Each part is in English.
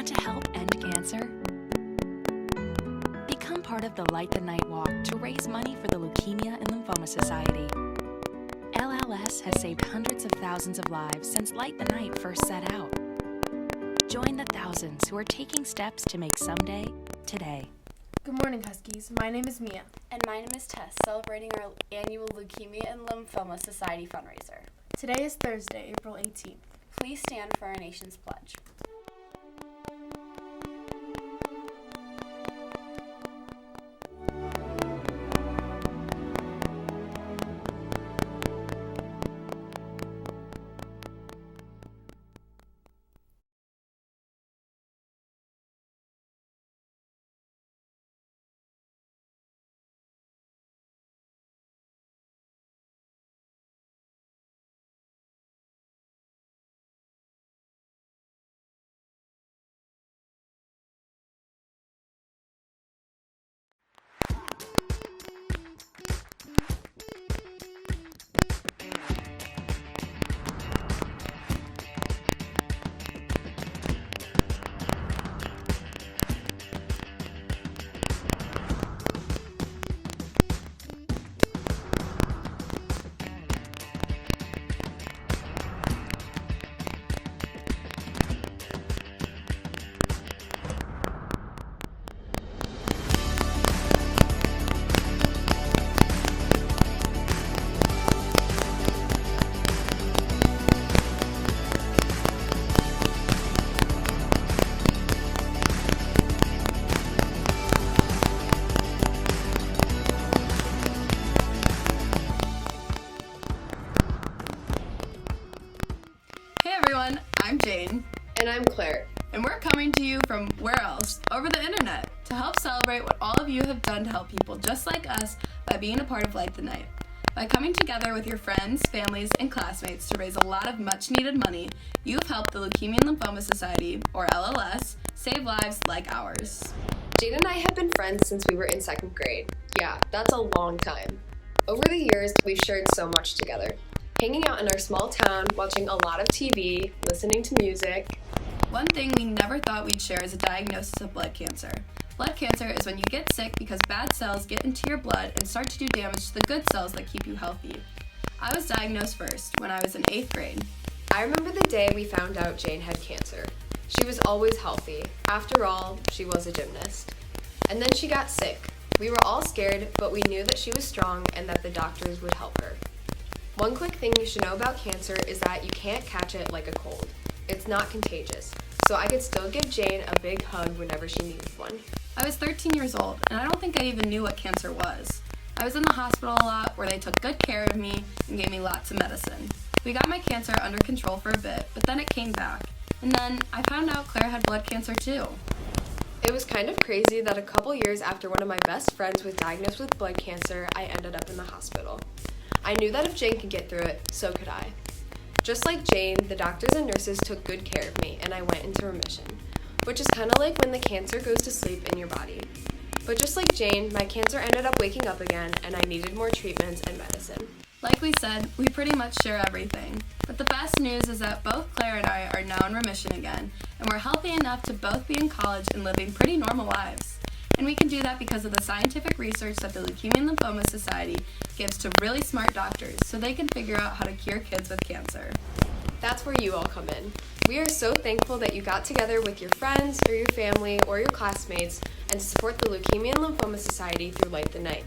Want to help end cancer? Become part of the Light the Night Walk to raise money for the Leukemia and Lymphoma Society. LLS has saved hundreds of thousands of lives since Light the Night first set out. Join the thousands who are taking steps to make someday today. Good morning, Huskies. My name is Mia. And my name is Tess, celebrating our annual Leukemia and Lymphoma Society fundraiser. Today is Thursday, April 18th. Please stand for our nation's pledge. I'm Jane. And I'm Claire. And we're coming to you from where else? Over the internet, to help celebrate what all of you have done to help people just like us by being a part of Light the Night. By coming together with your friends, families, and classmates to raise a lot of much-needed money, you've helped the Leukemia and Lymphoma Society, or LLS, save lives like ours. Jane and I have been friends since we were in 2nd grade. Yeah, that's a long time. Over the years, we've shared so much together. Hanging out in our small town, watching a lot of TV, listening to music. One thing we never thought we'd share is a diagnosis of blood cancer. Blood cancer is when you get sick because bad cells get into your blood and start to do damage to the good cells that keep you healthy. I was diagnosed first when I was in 8th grade. I remember the day we found out Jane had cancer. She was always healthy. After all, she was a gymnast. And then she got sick. We were all scared, but we knew that she was strong and that the doctors would help her. One quick thing you should know about cancer is that you can't catch it like a cold. It's not contagious, so I could still give Jane a big hug whenever she needed one. I was 13 years old, and I don't think I even knew what cancer was. I was in the hospital a lot where they took good care of me and gave me lots of medicine. We got my cancer under control for a bit, but then it came back. And then I found out Claire had blood cancer too. It was kind of crazy that a couple years after one of my best friends was diagnosed with blood cancer, I ended up in the hospital. I knew that if Jane could get through it, so could I. Just like Jane, the doctors and nurses took good care of me, and I went into remission, which is kind of like when the cancer goes to sleep in your body. But just like Jane, my cancer ended up waking up again, and I needed more treatments and medicine. Like we said, we pretty much share everything. But the best news is that both Claire and I are now in remission again, and we're healthy enough to both be in college and living pretty normal lives. And we can do that because of the scientific research that the Leukemia and Lymphoma Society gives to really smart doctors so they can figure out how to cure kids with cancer. That's where you all come in. We are so thankful that you got together with your friends or your family or your classmates and to support the Leukemia and Lymphoma Society through Light the Night.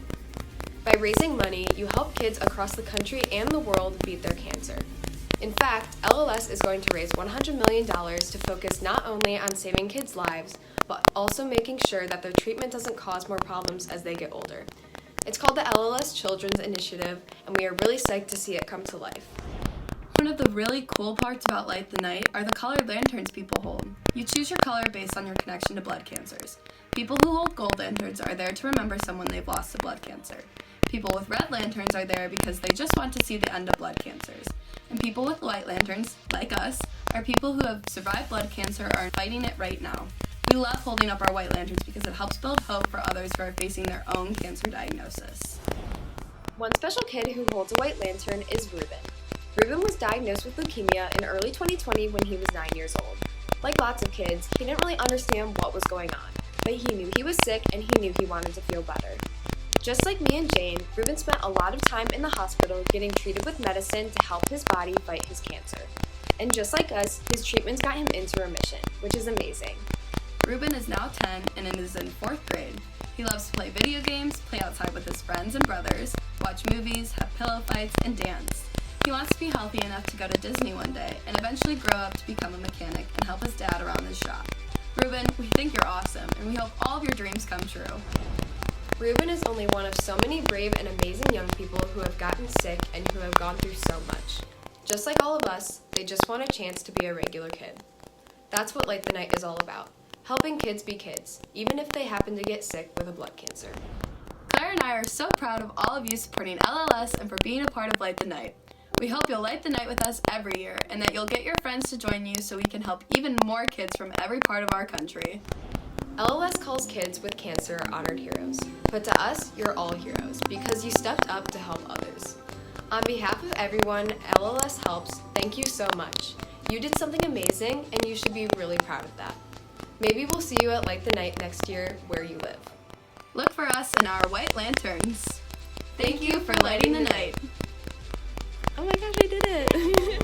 By raising money, you help kids across the country and the world beat their cancer. In fact, LLS is going to raise $100 million to focus not only on saving kids' lives, but also making sure that their treatment doesn't cause more problems as they get older. It's called the LLS Children's Initiative, and we are really psyched to see it come to life. One of the really cool parts about Light the Night are the colored lanterns people hold. You choose your color based on your connection to blood cancers. People who hold gold lanterns are there to remember someone they've lost to blood cancer. People with red lanterns are there because they just want to see the end of blood cancers. And people with white lanterns, like us, are people who have survived blood cancer or are fighting it right now. We love holding up our white lanterns because it helps build hope for others who are facing their own cancer diagnosis. One special kid who holds a white lantern is Ruben. Ruben was diagnosed with leukemia in early 2020 when he was 9 years old. Like lots of kids, he didn't really understand what was going on, but he knew he was sick and he knew he wanted to feel better. Just like me and Jane, Ruben spent a lot of time in the hospital getting treated with medicine to help his body fight his cancer. And just like us, his treatments got him into remission, which is amazing. Ruben is now 10 and is in 4th grade. He loves to play video games, play outside with his friends and brothers, watch movies, have pillow fights, and dance. He wants to be healthy enough to go to Disney one day and eventually grow up to become a mechanic and help his dad around his shop. Ruben, we think you're awesome, and we hope all of your dreams come true. Ruben is only one of so many brave and amazing young people who have gotten sick and who have gone through so much. Just like all of us, they just want a chance to be a regular kid. That's what Light the Night is all about, helping kids be kids, even if they happen to get sick with a blood cancer. Claire and I are so proud of all of you supporting LLS and for being a part of Light the Night. We hope you'll light the night with us every year and that you'll get your friends to join you so we can help even more kids from every part of our country. LLS calls kids with cancer honored heroes, but to us, you're all heroes because you stepped up to help others. On behalf of everyone LLS helps, thank you so much. You did something amazing and you should be really proud of that. Maybe we'll see you at Light the Night next year where you live. Look for us in our white lanterns. Thank you for lighting the night. Oh my gosh, I did it!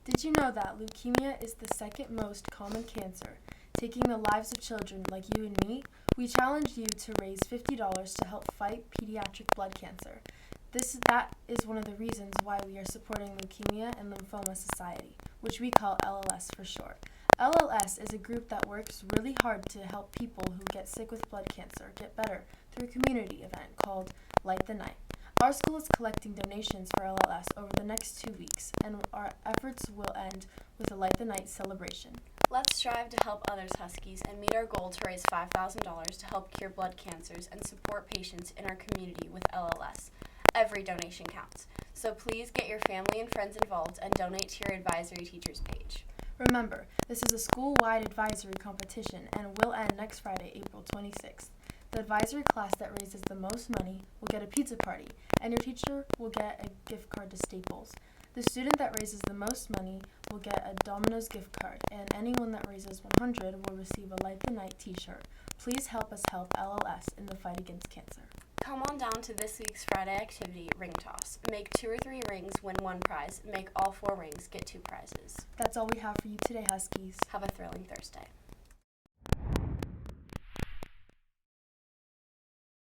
Did you know that leukemia is the second most common cancer, taking the lives of children like you and me? We challenge you to raise $50 to help fight pediatric blood cancer. That is one of the reasons why we are supporting Leukemia and Lymphoma Society, which we call LLS for short. LLS is a group that works really hard to help people who get sick with blood cancer get better through a community event called Light the Night. Our school is collecting donations for LLS over the next 2 weeks, and our efforts will end with a Light the Night celebration. Let's strive to help others, Huskies, and meet our goal to raise $5,000 to help cure blood cancers and support patients in our community with LLS. Every donation counts, so please get your family and friends involved and donate to your advisory teachers page. Remember, this is a school-wide advisory competition and will end next Friday, April 26th. The advisory class that raises the most money will get a pizza party, and your teacher will get a gift card to Staples. The student that raises the most money will get a Domino's gift card, and anyone that raises $100 will receive a Light the Night t-shirt. Please help us help LLS in the fight against cancer. Come on down to this week's Friday activity, Ring Toss. Make 2 or 3 rings, win 1 prize. Make all 4 rings, get 2 prizes. That's all we have for you today, Huskies. Have a thrilling Thursday.